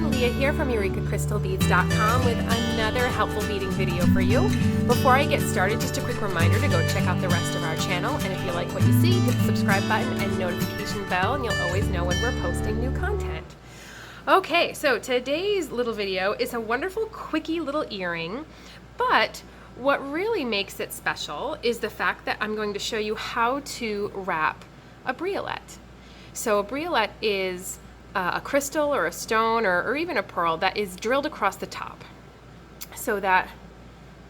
everyone, Leah here from EurekaCrystalBeads.com with another helpful beading video for you. Before I get started, just a quick reminder to go check out the rest of our channel, and if you like what you see, hit the subscribe button and notification bell and you'll always know when we're posting new content. Okay, so today's little video is a wonderful quickie little earring, but what really makes it special is the fact that I'm going to show you how to wrap a briolette. So a briolette is a crystal or a stone or even a pearl that is drilled across the top. So that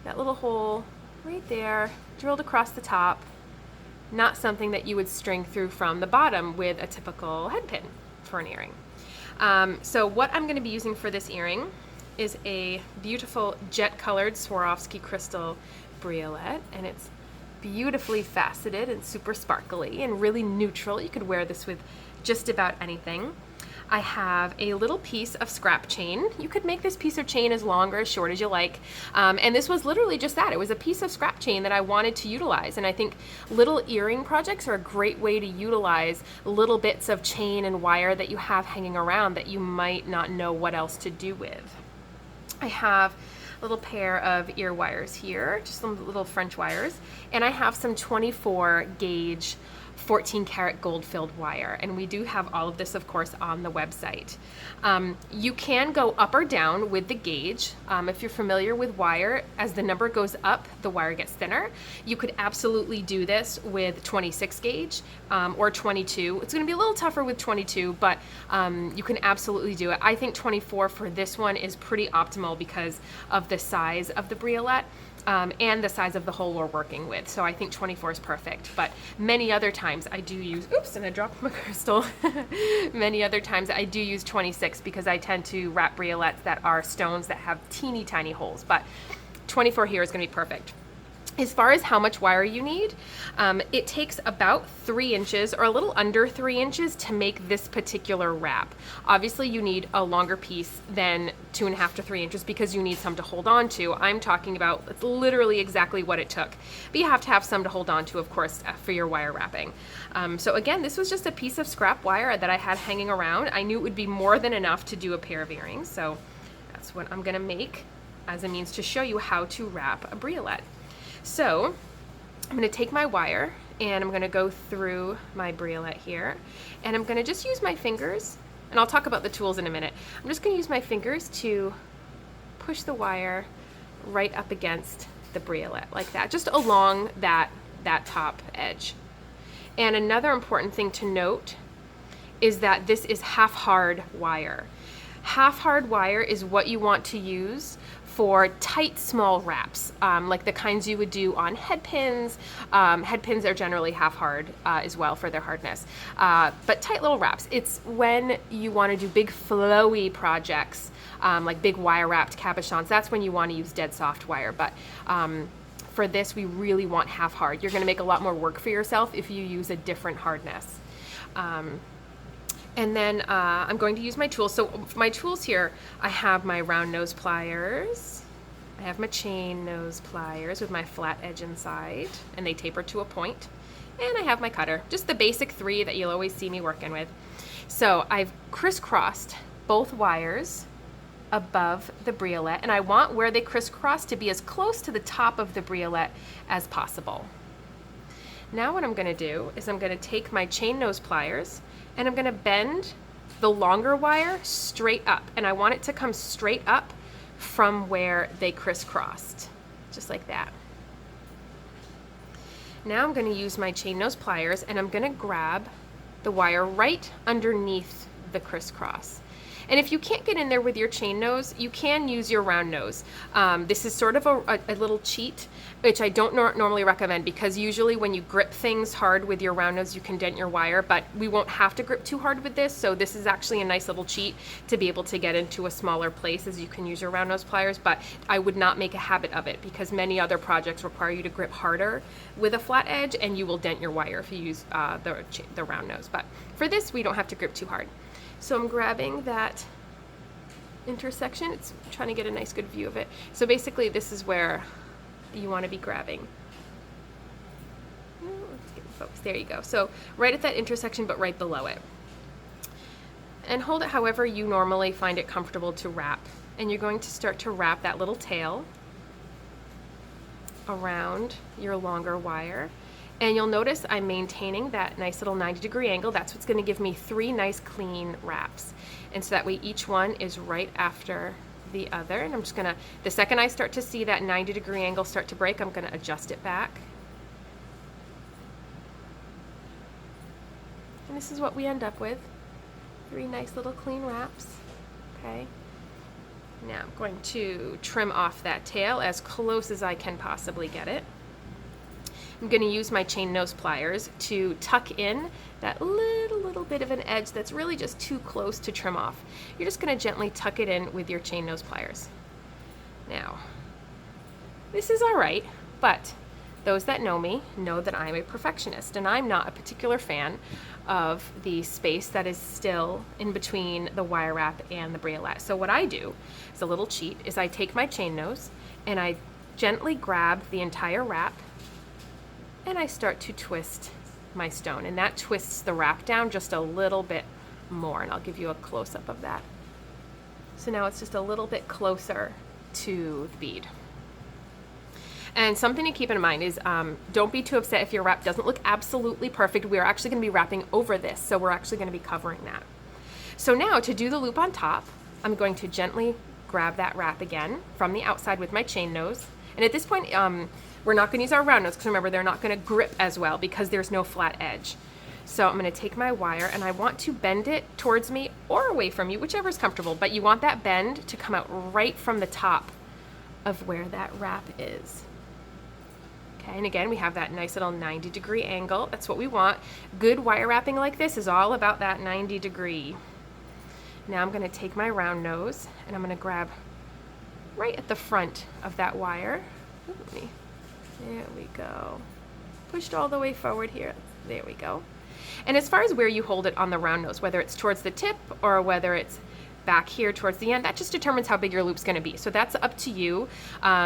little hole right there, drilled across the top, not something that you would string through from the bottom with a typical head pin for an earring. So what I'm going to be using for this earring is a beautiful jet-colored Swarovski Crystal Briolette, and it's beautifully faceted and super sparkly and really neutral. You could wear this with just about anything. I have a little piece of scrap chain. You could make this piece of chain as long or as short as you like. And this was literally just that. It was a piece of scrap chain that I wanted to utilize. And I think little earring projects are a great way to utilize little bits of chain and wire that you have hanging around that you might not know what else to do with. I have a little pair of ear wires here, just some little French wires. And I have some 24 gauge 14 karat gold filled wire, and we do have all of this of course on the website. You can go up or down with the gauge. If you're familiar with wire, as the number goes up the wire gets thinner. You could absolutely do this with 26 gauge or 22. It's going to be a little tougher with 22, but you can absolutely do it. I think 24 for this one is pretty optimal because of the size of the briolette. And the size of the hole we're working with. So I think 24 is perfect, but many other times I do use, oops, and I dropped my crystal. Many other times I do use 26 because I tend to wrap briolettes that are stones that have teeny tiny holes, but 24 here is gonna be perfect. As far as how much wire you need, it takes about 3 inches or a little under 3 inches to make this particular wrap. Obviously you need a longer piece than 2.5 to 3 inches because you need some to hold on to. I'm talking about, it's literally exactly what it took. But you have to have some to hold on to, of course, for your wire wrapping. So again, this was just a piece of scrap wire that I had hanging around. I knew it would be more than enough to do a pair of earrings, so that's what I'm gonna make as a means to show you how to wrap a briolette. So I'm going to take my wire and I'm going to go through my briolette here, and I'm going to just use my fingers, and I'll talk about the tools in a minute. I'm just going to use my fingers to push the wire right up against the briolette like that, just along that top edge. And another important thing to note is that this is half hard wire. Half hard wire is what you want to use for tight, small wraps, like the kinds you would do on head pins. Head pins are generally half hard as well for their hardness. But tight little wraps, it's when you want to do big flowy projects, like big wire wrapped cabochons, that's when you want to use dead soft wire. But for this, we really want half hard. You're going to make a lot more work for yourself if you use a different hardness. And then I'm going to use my tools. So for my tools here, I have my round nose pliers, I have my chain nose pliers with my flat edge inside, and they taper to a point, and I have my cutter, just the basic 3 that you'll always see me working with. So I've crisscrossed both wires above the briolette, and I want where they crisscross to be as close to the top of the briolette as possible. Now what I'm going to do is I'm going to take my chain nose pliers and I'm going to bend the longer wire straight up, and I want it to come straight up from where they crisscrossed, just like that. Now I'm going to use my chain nose pliers and I'm going to grab the wire right underneath the crisscross. And if you can't get in there with your chain nose, you can use your round nose. This is sort of a little cheat, which I don't normally recommend, because usually when you grip things hard with your round nose, you can dent your wire, but we won't have to grip too hard with this, so this is actually a nice little cheat to be able to get into a smaller place, as you can use your round nose pliers, but I would not make a habit of it because many other projects require you to grip harder with a flat edge and you will dent your wire if you use the round nose. But for this, we don't have to grip too hard. So I'm grabbing that intersection. It's trying to get a nice good view of it. So basically this is where you want to be grabbing. Let's get the focus. There you go. So right at that intersection, but right below it. and hold it however you normally find it comfortable to wrap. And you're going to start to wrap that little tail around your longer wire. And you'll notice I'm maintaining that nice little 90-degree angle. That's what's going to give me 3 nice clean wraps. And so that way each one is right after the other. And I'm just going to, the second I start to see that 90-degree angle start to break, I'm going to adjust it back. And this is what we end up with. 3 nice little clean wraps. Okay. Now I'm going to trim off that tail as close as I can possibly get it. I'm going to use my chain nose pliers to tuck in that little bit of an edge that's really just too close to trim off. You're just going to gently tuck it in with your chain nose pliers. Now, this is all right, but those that know me know that I'm a perfectionist, and I'm not a particular fan of the space that is still in between the wire wrap and the briolette. So what I do, is a little cheat, is I take my chain nose and I gently grab the entire wrap and I start to twist my stone, and that twists the wrap down just a little bit more, and I'll give you a close-up of that. So now it's just a little bit closer to the bead. And something to keep in mind is don't be too upset if your wrap doesn't look absolutely perfect. We're actually going to be wrapping over this, so we're actually going to be covering that. So now to do the loop on top, I'm going to gently grab that wrap again from the outside with my chain nose. And at this point, we're not going to use our round nose, because remember, they're not going to grip as well because there's no flat edge. So I'm going to take my wire and I want to bend it towards me or away from you, whichever is comfortable, but you want that bend to come out right from the top of where that wrap is. Okay, and again, we have that nice little 90-degree angle. That's what we want. Good wire wrapping like this is all about that 90-degree. Now I'm going to take my round nose and I'm going to grab right at the front of that wire. There we go. Pushed all the way forward here. There we go. And as far as where you hold it on the round nose, whether it's towards the tip or whether it's back here towards the end, that just determines how big your loop's going to be. So that's up to you.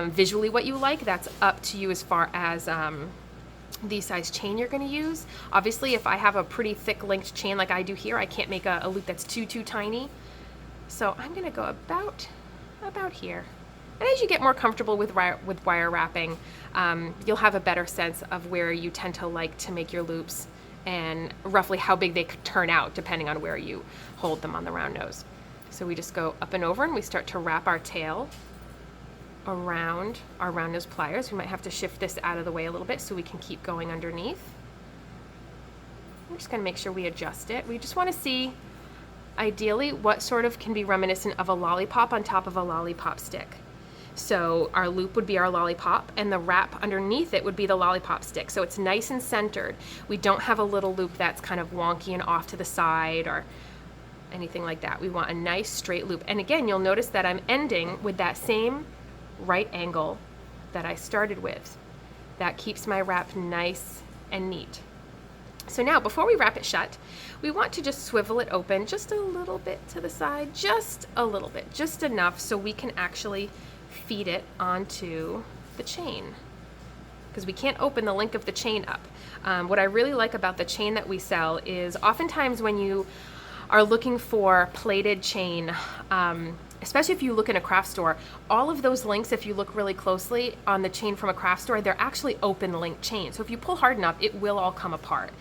Visually what you like, that's up to you as far as the size chain you're going to use. Obviously, if I have a pretty thick linked chain like I do here, I can't make a loop that's too tiny. So I'm going to go about here. And as you get more comfortable with wire wrapping, you'll have a better sense of where you tend to like to make your loops and roughly how big they could turn out depending on where you hold them on the round nose. So we just go up and over and we start to wrap our tail around our round nose pliers. We might have to shift this out of the way a little bit so we can keep going underneath. We're just going to make sure we adjust it. We just want to see ideally what sort of can be reminiscent of a lollipop on top of a lollipop stick. So our loop would be our lollipop and the wrap underneath it would be the lollipop stick. So it's nice and centered. We don't have a little loop that's kind of wonky and off to the side or anything like that. We want a nice straight loop. And again, you'll notice that I'm ending with that same right angle that I started with. That keeps my wrap nice and neat. So now before we wrap it shut, we want to just swivel it open just a little bit to the side, just a little bit, just enough so we can actually feed it onto the chain, because we can't open the link of the chain up. What I really like about the chain that we sell is oftentimes when you are looking for plated chain, especially if you look in a craft store, all of those links, if you look really closely on the chain from a craft store, they're actually open link chains. So if you pull hard enough, it will all come apart.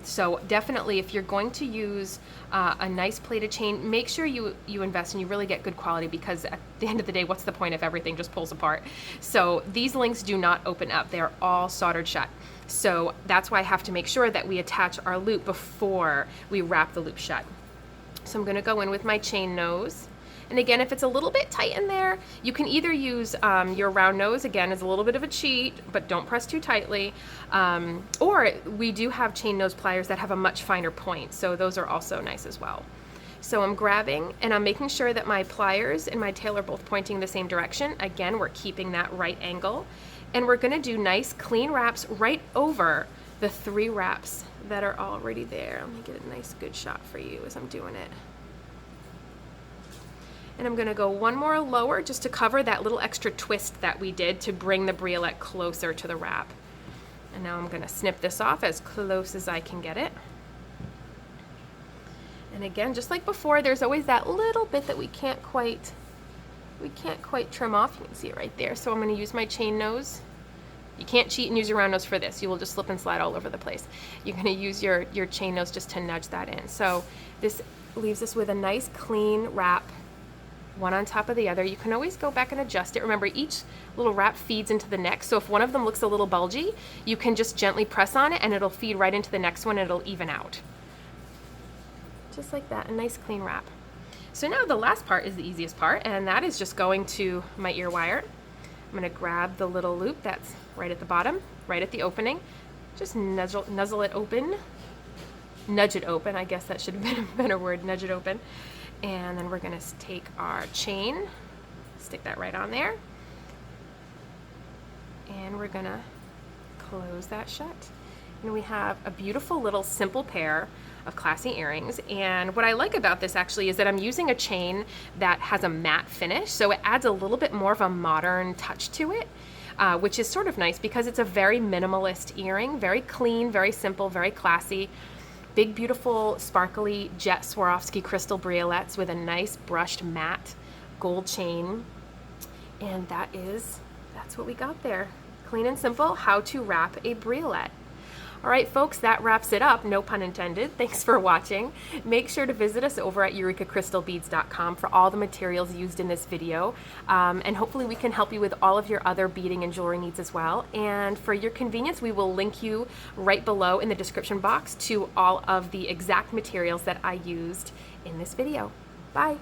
So definitely, if you're going to use a nice plated chain, make sure you invest and you really get good quality, because at the end of the day, what's the point if everything just pulls apart? So these links do not open up. They're all soldered shut. So that's why I have to make sure that we attach our loop before we wrap the loop shut. So I'm going to go in with my chain nose. And again, if it's a little bit tight in there, you can either use your round nose, again, as a little bit of a cheat, but don't press too tightly. Or we do have chain nose pliers that have a much finer point, so those are also nice as well. So I'm grabbing and I'm making sure that my pliers and my tail are both pointing the same direction. Again, we're keeping that right angle. And we're going to do nice clean wraps right over the 3 wraps that are already there. Let me get a nice good shot for you as I'm doing it. And I'm going to go one more lower just to cover that little extra twist that we did to bring the briolette closer to the wrap. And now I'm going to snip this off as close as I can get it. And again, just like before, there's always that little bit that we can't quite trim off. You can see it right there. So I'm going to use my chain nose. You can't cheat and use your round nose for this. You will just slip and slide all over the place. You're going to use your chain nose just to nudge that in. So this leaves us with a nice clean wrap, one on top of the other. You can always go back and adjust it. Remember, each little wrap feeds into the next. So if one of them looks a little bulgy, you can just gently press on it and it'll feed right into the next one and it'll even out. Just like that, a nice clean wrap. So now the last part is the easiest part, and that is just going to my ear wire. I'm going to grab the little loop that's right at the bottom, right at the opening. Just nuzzle it open. Nudge it open, I guess that should have been a better word, nudge it open. And then we're going to take our chain, stick that right on there. And we're going to close that shut. And we have a beautiful little simple pair of classy earrings. And what I like about this actually is that I'm using a chain that has a matte finish, so it adds a little bit more of a modern touch to it, which is sort of nice because it's a very minimalist earring, very clean, very simple, very classy. Big, beautiful, sparkly jet Swarovski Crystal Briolettes with a nice brushed matte gold chain. And that's what we got there. Clean and simple, how to wrap a briolette. All right, folks, that wraps it up. No pun intended. Thanks for watching. Make sure to visit us over at EurekaCrystalBeads.com for all the materials used in this video. And hopefully we can help you with all of your other beading and jewelry needs as well. And for your convenience, we will link you right below in the description box to all of the exact materials that I used in this video. Bye.